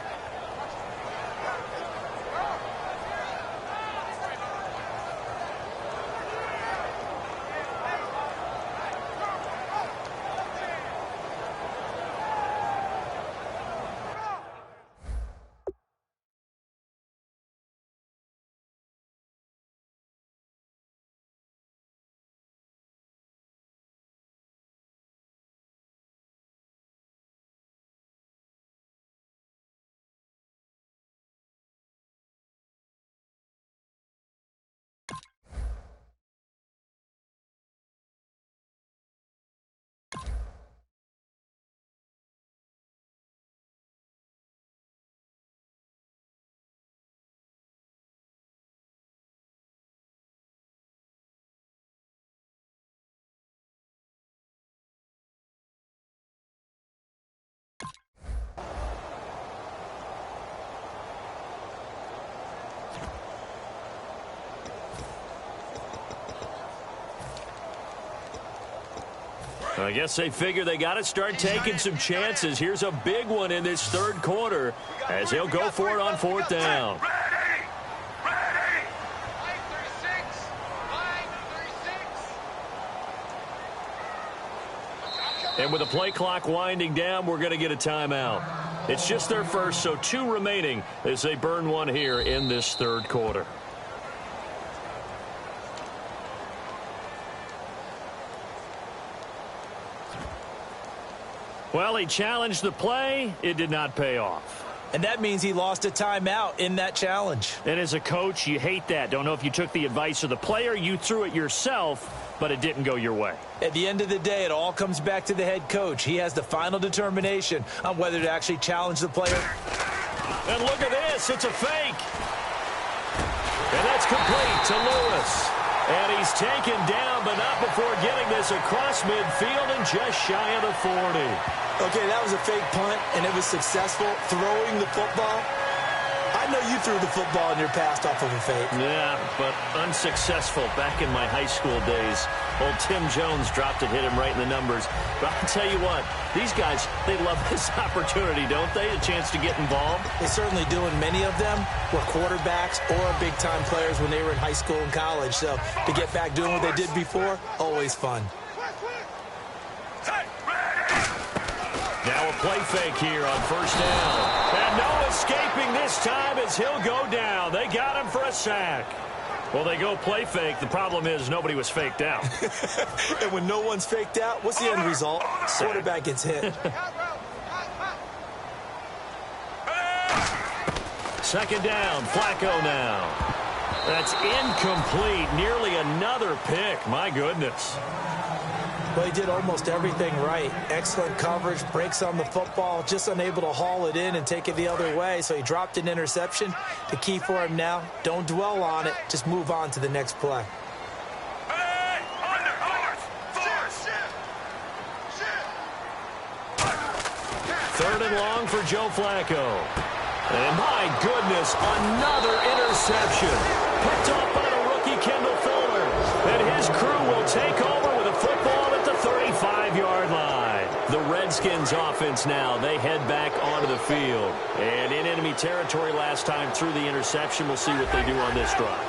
I guess they figure they got to start taking some chances. Here's a big one in this third quarter as he'll go for it on fourth down. And with the play clock winding down, we're going to get a timeout. It's just their first, so 2 remaining as they burn one here in this third quarter. Well, he challenged the play. It did not pay off. And that means he lost a timeout in that challenge. And as a coach, you hate that. Don't know if you took the advice of the player, you threw it yourself, but it didn't go your way. At the end of the day, it all comes back to the head coach. He has the final determination on whether to actually challenge the player. And look at this. It's a fake. And that's complete to Lewis. And he's taken down, but not before getting this across midfield and just shy of the 40. Okay, that was a fake punt, and it was successful. Throwing the football, I know you threw the football in your past off of a fake. Yeah, but unsuccessful back in my high school days. Old Tim Jones dropped it, hit him right in the numbers. But I'll tell you what, these guys, they love this opportunity, don't they? A chance to get involved. They certainly do, and many of them were quarterbacks or big-time players when they were in high school and college. So to get back doing what they did before, always fun. Now a play fake here on first down. And no escaping this time as he'll go down. They got him for a sack. Well, they go play fake. The problem is nobody was faked out. And when no one's faked out, what's the end result? Quarterback gets hit. Second down, Flacco now. That's incomplete. Nearly another pick. My goodness. Well, he did almost everything right. Excellent coverage, breaks on the football, just unable to haul it in and take it the other way, so he dropped an interception. The key for him now, don't dwell on it, just move on to the next play. Third and long for Joe Flacco. And my goodness, another interception. Picked off by the rookie Kendall Fuller. And his crew will take over with a football at the 35-yard line. The Redskins offense now, they head back onto the field. And in enemy territory last time through the interception. We'll see what they do on this drive.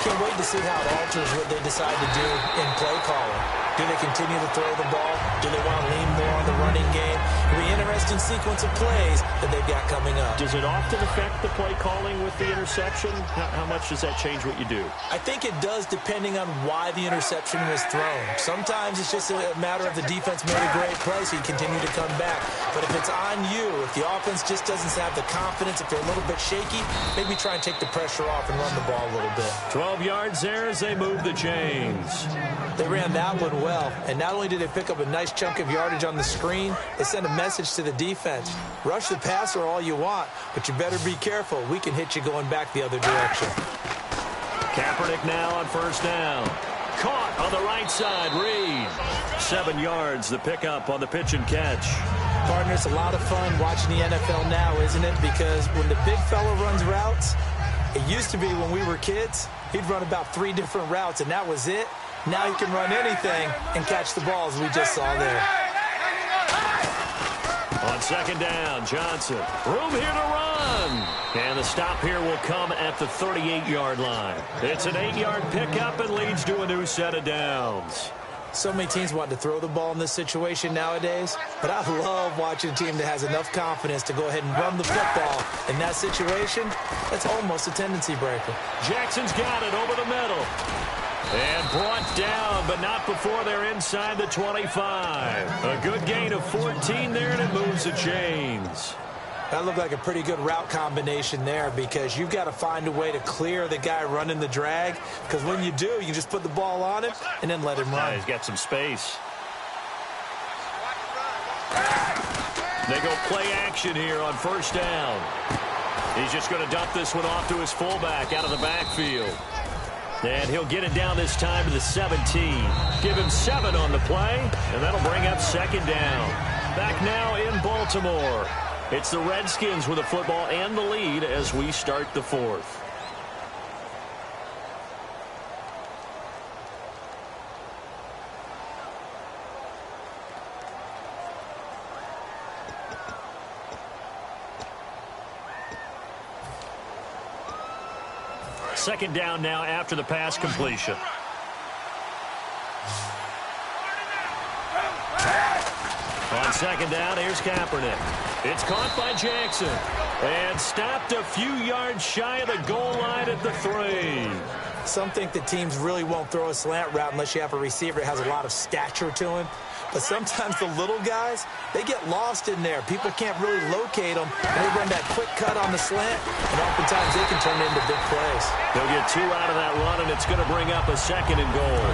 Can't wait to see how it alters what they decide to do in play calling. Do they continue to throw the ball? Do they want to lean more on the running game? It'll be an interesting sequence of plays that they've got coming up. Does it often affect the play calling with the interception? How much does that change what you do? I think it does depending on why the interception was thrown. Sometimes it's just a matter of the defense made a great play, so you continue to come back. But if it's on you, if the offense just doesn't have the confidence, if they're a little bit shaky, maybe try and take the pressure off and run the ball a little bit. 12 yards there as they move the chains. They ran that one well, and not only did they pick up a nice chunk of yardage on the screen, they sent a message to the defense. Rush the passer all you want, but you better be careful. We can hit you going back the other direction. Kaepernick now on first down. Caught on the right side. Reed. 7 yards, the pickup on the pitch and catch. Partner, it's a lot of fun watching the NFL now, isn't it? Because when the big fella runs routes, it used to be when we were kids, he'd run about 3 different routes, and that was it. Now he can run anything and catch the balls we just saw there. On second down, Johnson. Room here to run. And the stop here will come at the 38-yard line. It's an 8-yard pickup and leads to a new set of downs. So many teams want to throw the ball in this situation nowadays, but I love watching a team that has enough confidence to go ahead and run the football. In that situation, that's almost a tendency breaker. Jackson's got it over the middle. And brought down, but not before they're inside the 25. A good gain of 14 there, and it moves the chains. That looked like a pretty good route combination there, because you've got to find a way to clear the guy running the drag, because when you do, you can just put the ball on him and then let him run. Yeah, he's got some space. They go play action here on first down. He's just going to dump this one off to his fullback out of the backfield. And he'll get it down this time to the 17. Give him 7 on the play, and that'll bring up second down. Back now in Baltimore. It's the Redskins with the football and the lead as we start the fourth. Second down now after the pass completion. On second down, here's Kaepernick. It's caught by Jackson and stopped a few yards shy of the goal line at the 3. Some think that teams really won't throw a slant route unless you have a receiver that has a lot of stature to him. But sometimes the little guys, they get lost in there. People can't really locate them, and they run that quick cut on the slant, and oftentimes they can turn it into big plays. They'll get 2 out of that run, and it's going to bring up a second and goal.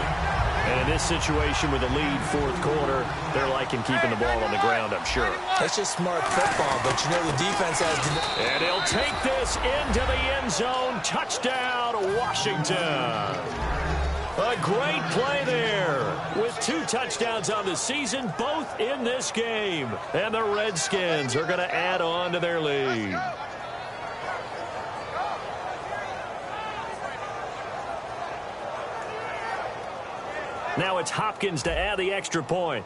And in this situation with the lead fourth quarter, they're liking keeping the ball on the ground, I'm sure. That's just smart football, but you know the defense has to... And he'll take this into the end zone. Touchdown, Washington. A great play there with 2 touchdowns on the season, both in this game. And the Redskins are going to add on to their lead. Now it's Hopkins to add the extra point.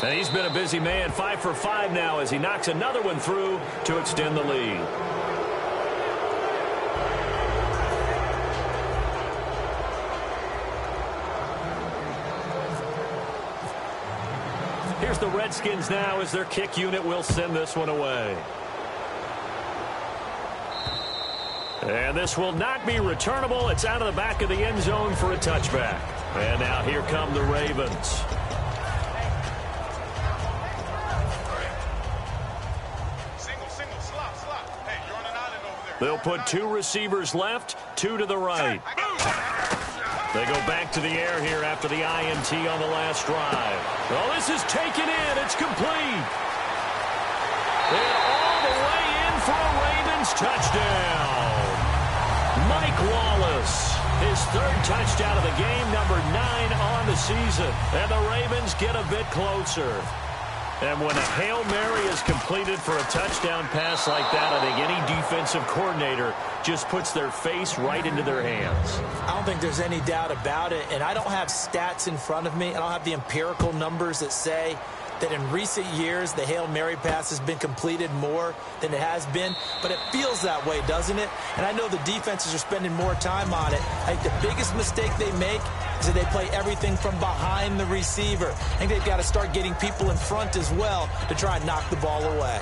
And he's been a busy man, 5 for 5 now as he knocks another one through to extend the lead. Here's the Redskins now as their kick unit will send this one away. And this will not be returnable. It's out of the back of the end zone for a touchback. And now here come the Ravens. They'll put 2 receivers left, 2 to the right. They go back to the air here after the INT on the last drive. Well, this is taken in. It's complete. And all the way in for a Ravens touchdown. Mike Wallace, his 3rd touchdown of the game, number 9 on the season. And the Ravens get a bit closer. And when a Hail Mary is completed for a touchdown pass like that, I think any defensive coordinator just puts their face right into their hands. I don't think there's any doubt about it, and I don't have stats in front of me. I don't have the empirical numbers that say that in recent years the Hail Mary pass has been completed more than it has been, but it feels that way, doesn't it? And I know the defenses are spending more time on it. I think the biggest mistake they make is that they play everything from behind the receiver. I think they've got to start getting people in front as well to try and knock the ball away.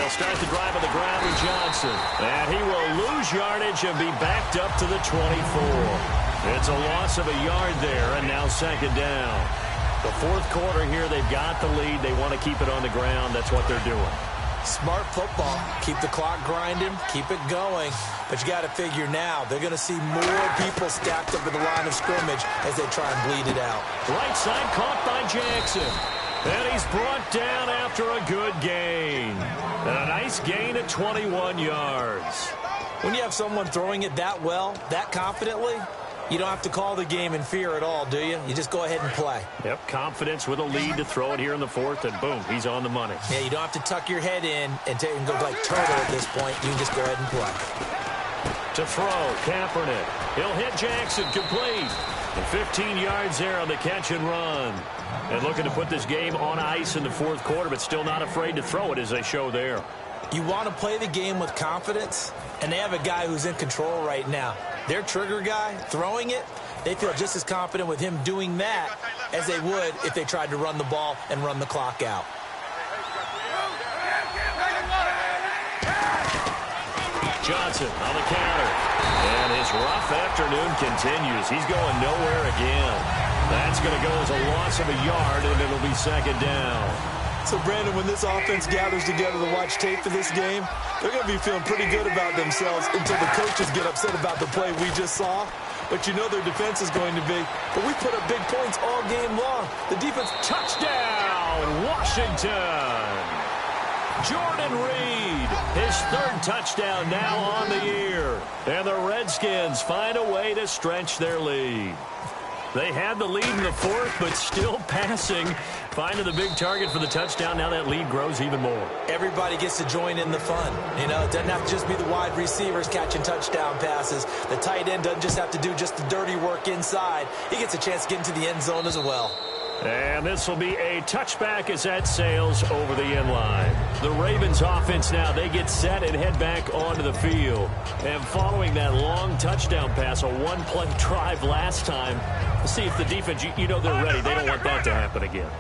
Start the drive on the ground with Johnson. And he will lose yardage and be backed up to the 24. It's a loss of a yard there, and now second down. The fourth quarter here, they've got the lead. They want to keep it on the ground. That's what they're doing. Smart football. Keep the clock grinding. Keep it going. But you got to figure now, they're going to see more people stacked up at the line of scrimmage as they try and bleed it out. Right side caught by Jackson. And he's brought down after a good gain. And a nice gain at 21 yards. When you have someone throwing it that well, that confidently, you don't have to call the game in fear at all, do you? You just go ahead and play. Yep, confidence with a lead to throw it here in the fourth, and boom, he's on the money. Yeah, you don't have to tuck your head in and go like turtle at this point. You can just go ahead and play. To throw, Kaepernick. He'll hit Jackson, complete. And 15 yards there on the catch and run. And looking to put this game on ice in the fourth quarter, but still not afraid to throw it as they show there. You want to play the game with confidence, and they have a guy who's in control right now. Their trigger guy, throwing it, they feel just as confident with him doing that as they would if they tried to run the ball and run the clock out. Johnson on the counter. And his rough afternoon continues. He's going nowhere again. That's going to go as a loss of a yard, and it'll be second down. So, Brandon, when this offense gathers together to watch tape for this game, they're going to be feeling pretty good about themselves until the coaches get upset about the play we just saw. But you know their defense is going to be. But we put up big points all game long. The defense, touchdown, Washington. Jordan Reed, his third touchdown now on the year. And the Redskins find a way to stretch their lead. They had the lead in the fourth, but still passing. Finding the big target for the touchdown. Now that lead grows even more. Everybody gets to join in the fun. You know, it doesn't have to just be the wide receivers catching touchdown passes. The tight end doesn't just have to do just the dirty work inside. He gets a chance to get into the end zone as well. And this will be a touchback as that sails over the end line. The Ravens offense now, they get set and head back onto the field. And following that long touchdown pass, a one-play drive last time, we'll see if the defense, you know they're ready. They don't want that to happen again.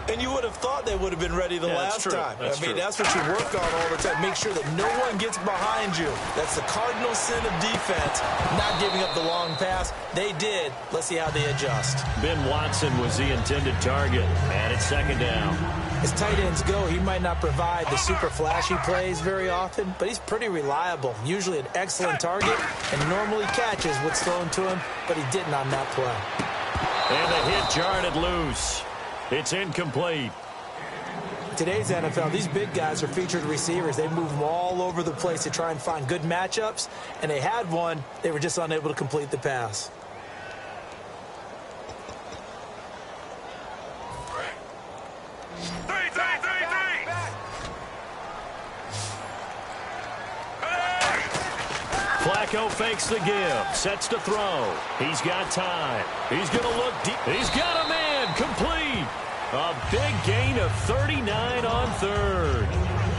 And you would have thought they would have been ready the last time. That's true. That's what you work on all the time. Make sure that no one gets behind you. That's the cardinal sin of defense, not giving up the long pass. They did. Let's see how they adjust. Ben Watson was the intended target, and it's second down. As tight ends go, he might not provide the super flashy plays very often, but he's pretty reliable. Usually an excellent target, and normally catches what's thrown to him, but he didn't on that play. And the hit jarred it loose. It's incomplete. Today's NFL, these big guys are featured receivers. They move them all over the place to try and find good matchups, and they had one. They were just unable to complete the pass. Flacco fakes the give, sets to throw. He's got time. He's going to look deep. He's got a man, complete. A big gain of 39 on third.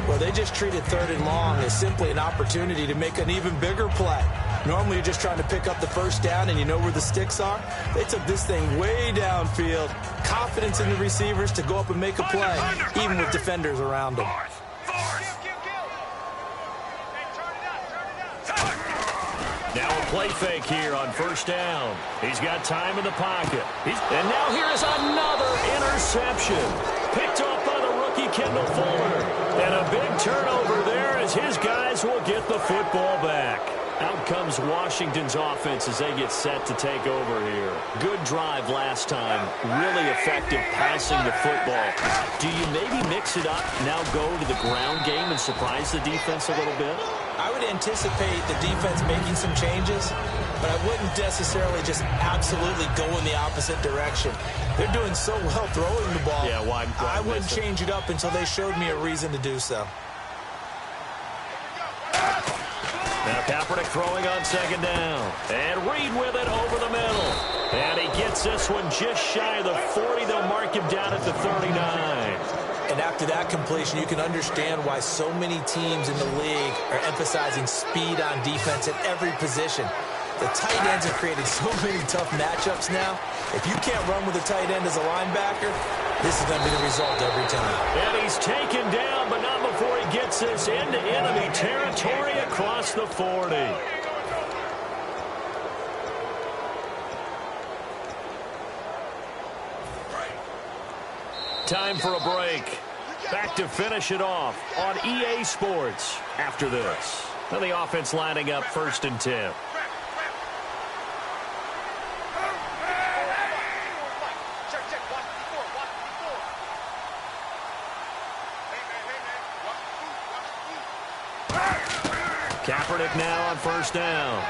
Well, they just treated third and long as simply an opportunity to make an even bigger play. Normally, you're just trying to pick up the first down and you know where the sticks are. They took this thing way downfield. Confidence in the receivers to go up and make a play, even with defenders around them. Now a play fake here on first down. He's got time in the pocket. And now here is another interception. Picked off by the rookie Kendall Fuller. And a big turnover there as his guys will get the football back. Out comes Washington's offense as they get set to take over here. Good drive last time. Really effective passing the football. Do you maybe mix it up, now go to the ground game and surprise the defense a little bit? I would anticipate the defense making some changes, but I wouldn't necessarily just absolutely go in the opposite direction. They're doing so well throwing the ball. Yeah, why I wouldn't change it up until they showed me a reason to do so. Now Kaepernick throwing on second down. And Reed with it over the middle. And he gets this one just shy of the 40. They'll mark him down at the 39. And after that completion, you can understand why so many teams in the league are emphasizing speed on defense at every position. The tight ends have created so many tough matchups now. If you can't run with a tight end as a linebacker, this is going to be the result every time. And he's taken down, but not before he gets this into enemy territory across the 40. Time for a break. Back to finish it off on EA Sports after this. And the offense lining up 1st and 10. Kaepernick now on 1st down.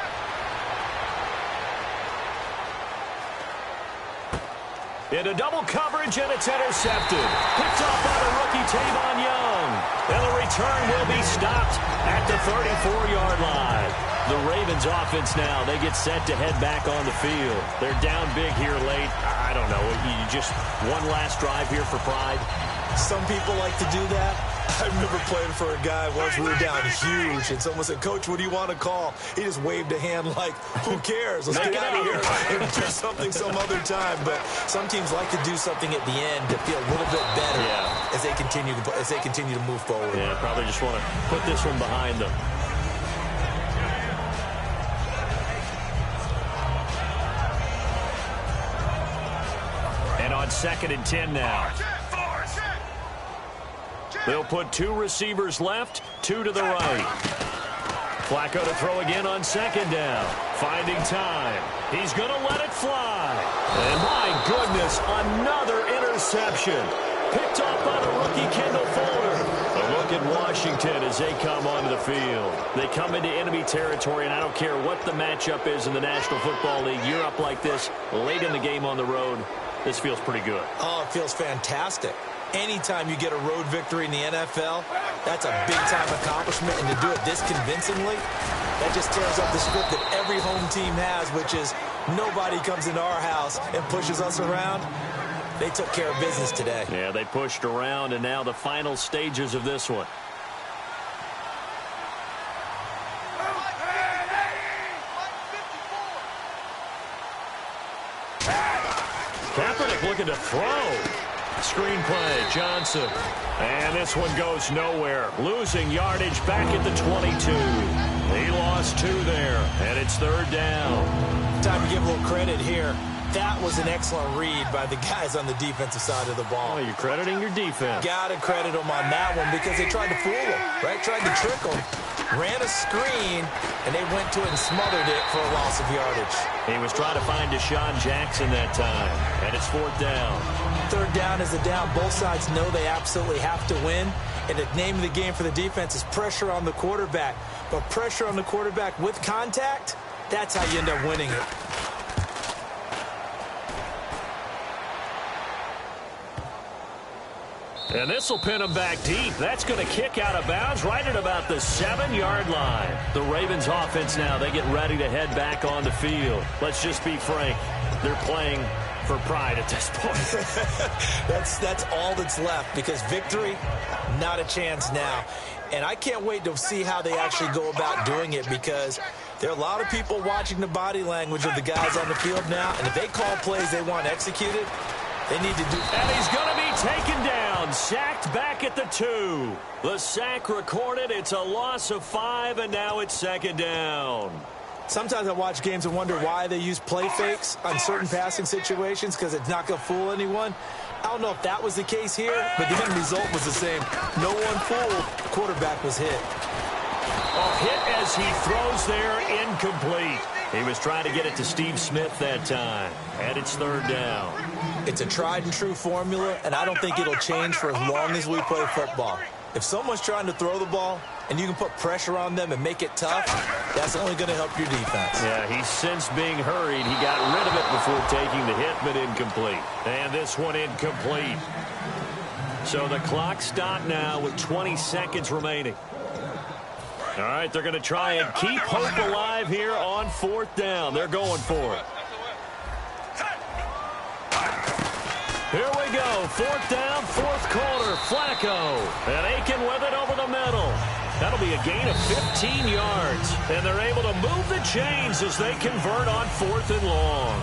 Into double coverage, and it's intercepted. Picked off by the rookie Tavon Young. And the return will be stopped at the 34-yard line. The Ravens offense now, they get set to head back on the field. They're down big here late. I don't know, you just one last drive here for pride. Some people like to do that. I remember playing for a guy once. We were down huge, and someone said, "Coach, what do you want to call?" He just waved a hand like, "Who cares? Let's get out of here and do something some other time." But some teams like to do something at the end to feel a little bit better as they continue to move forward. Yeah, probably just want to put this one behind them. And on 2nd and 10 now. They'll put 2 receivers left, 2 to the right. Flacco to throw again on 2nd down. Finding time. He's going to let it fly. And my goodness, another interception. Picked off by the rookie Kendall Fuller. A look at Washington as they come onto the field. They come into enemy territory, and I don't care what the matchup is in the National Football League. You're up like this late in the game on the road. This feels pretty good. Oh, it feels fantastic. Anytime you get a road victory in the NFL, that's a big-time accomplishment, and to do it this convincingly, that just tears up the script that every home team has, which is nobody comes into our house and pushes us around. They took care of business today. Yeah, they pushed around, and now the final stages of this one. Kaepernick looking to throw. Screen play, Johnson. And this one goes nowhere. Losing yardage back at the 22. He lost 2 there, and it's 3rd down. Time to give a little credit here. That was an excellent read by the guys on the defensive side of the ball. Oh, you're crediting your defense. Got to credit them on that one because they tried to fool them, right? Tried to trick them. Ran a screen, and they went to it and smothered it for a loss of yardage. He was trying to find Deshaun Jackson that time, and it's 4th down. 3rd down is a down. Both sides know they absolutely have to win, and the name of the game for the defense is pressure on the quarterback. But pressure on the quarterback with contact, that's how you end up winning it. And this will pin him back deep. That's going to kick out of bounds right at about the 7-yard line. The Ravens offense now, they get ready to head back on the field. Let's just be frank. They're playing for pride at this point. That's all that's left because victory, not a chance now. And I can't wait to see how they actually go about doing it because there are a lot of people watching the body language of the guys on the field now. And if they call plays they want executed, they need to do. And he's going to be taken down, sacked back at the 2. The sack recorded. It's a loss of 5, and now it's 2nd down. Sometimes I watch games and wonder why they use play fakes on certain passing situations because it's not going to fool anyone. I don't know if that was the case here, but the end result was the same. No one fooled. The quarterback was hit. A hit as he throws there, incomplete. He was trying to get it to Steve Smith that time, and it's 3rd down. It's a tried-and-true formula, and I don't think it'll change for as long as we play football. If someone's trying to throw the ball and you can put pressure on them and make it tough, that's only going to help your defense. Yeah, he's since being hurried. He got rid of it before taking the hit, but incomplete. And this one incomplete. So the clock stopped now with 20 seconds remaining. All right, they're going to try and keep hope alive here on 4th down. They're going for it. Here we go. 4th down, 4th quarter. Flacco. And Aiken with it over the middle. That'll be a gain of 15 yards. And they're able to move the chains as they convert on 4th and long.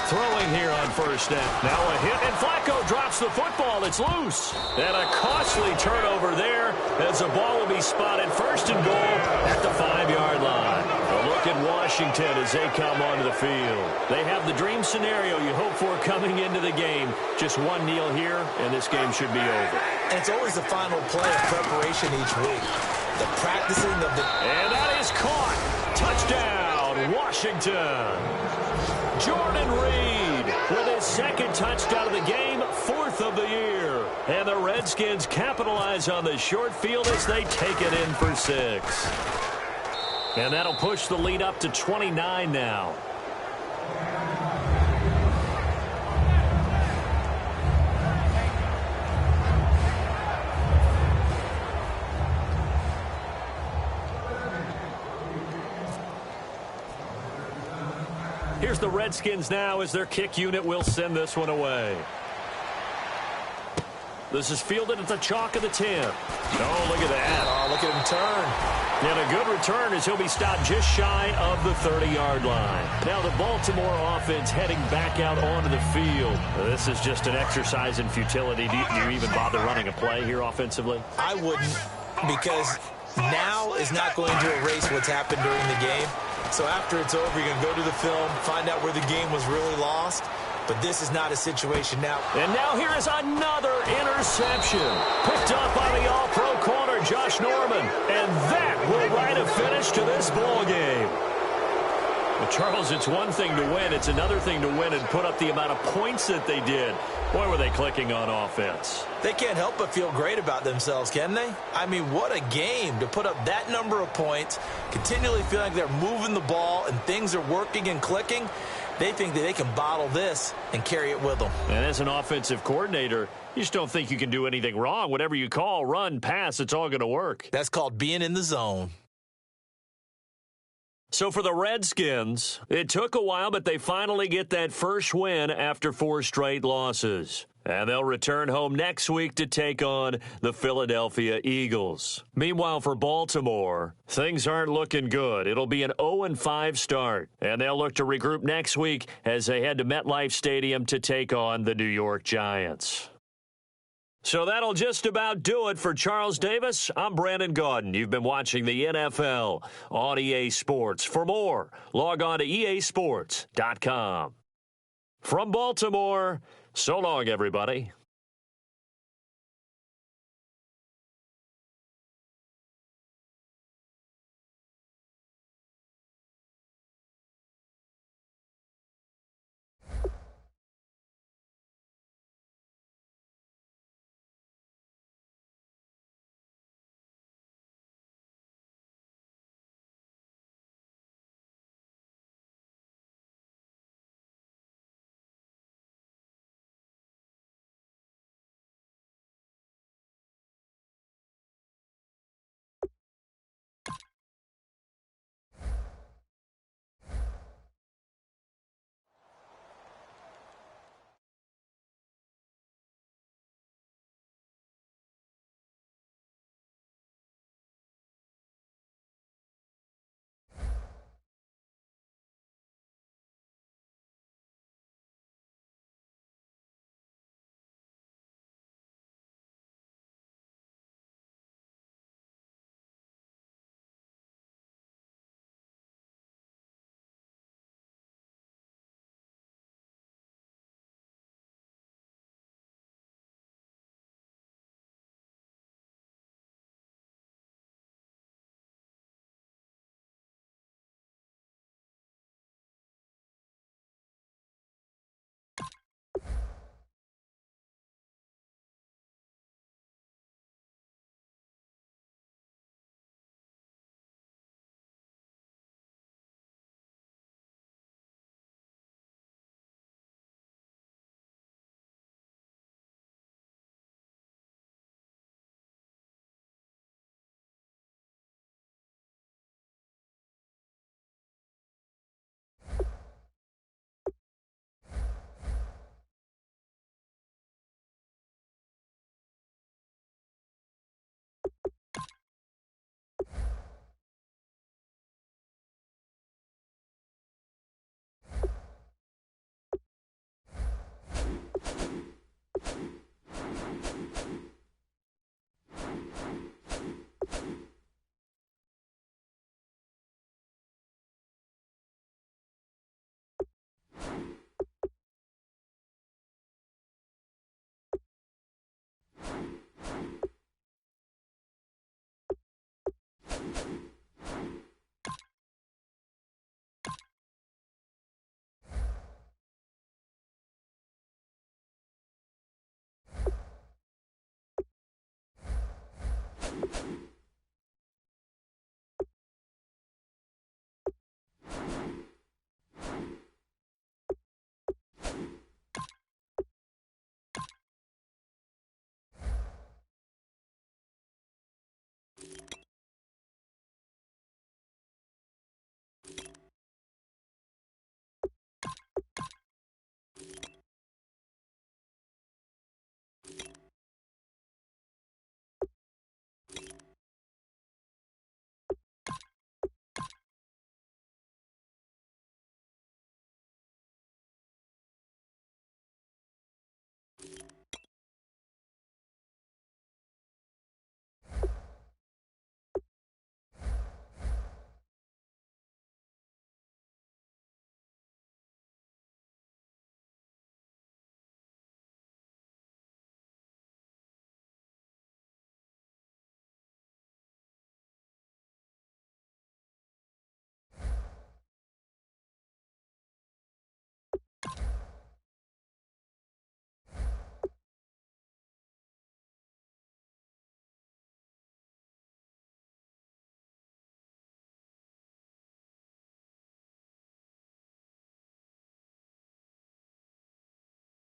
Throwing here on 1st down. Now a hit, and Flacco drops the football. It's loose. And a costly turnover there as the ball will be spotted 1st and goal at the 5-yard line. Washington as they come onto the field. They have the dream scenario you hope for coming into the game. Just one kneel here, and this game should be over. And it's always the final play of preparation each week. The practicing of the... And that is caught. Touchdown, Washington. Jordan Reed with his second touchdown of the game, 4th of the year. And the Redskins capitalize on the short field as they take it in for 6. And that'll push the lead up to 29 now. Here's the Redskins now as their kick unit will send this one away. This is fielded at the chalk of the 10. Oh, look at that. Oh, look at him turn. And a good return as he'll be stopped just shy of the 30-yard line. Now the Baltimore offense heading back out onto the field. This is just an exercise in futility. Do you even bother running a play here offensively? I wouldn't, because now is not going to erase what's happened during the game. So after it's over, you're going to go to the film, find out where the game was really lost. But this is not a situation now. And now here is another interception. Picked up by the all-pro corner, Josh Norman. And that will write a finish to this ball game. But Charles, it's one thing to win. It's another thing to win and put up the amount of points that they did. Boy, were they clicking on offense. They can't help but feel great about themselves, can they? I mean, what a game to put up that number of points, continually feel like they're moving the ball and things are working and clicking. They think that they can bottle this and carry it with them. And as an offensive coordinator, you just don't think you can do anything wrong. Whatever you call, run, pass, it's all going to work. That's called being in the zone. So for the Redskins, it took a while, but they finally get that first win after 4 straight losses. And they'll return home next week to take on the Philadelphia Eagles. Meanwhile, for Baltimore, things aren't looking good. It'll be an 0-5 start. And they'll look to regroup next week as they head to MetLife Stadium to take on the New York Giants. So that'll just about do it for Charles Davis. I'm Brandon Gaudin. You've been watching the NFL on EA Sports. For more, log on to easports.com. From Baltimore, so long, everybody.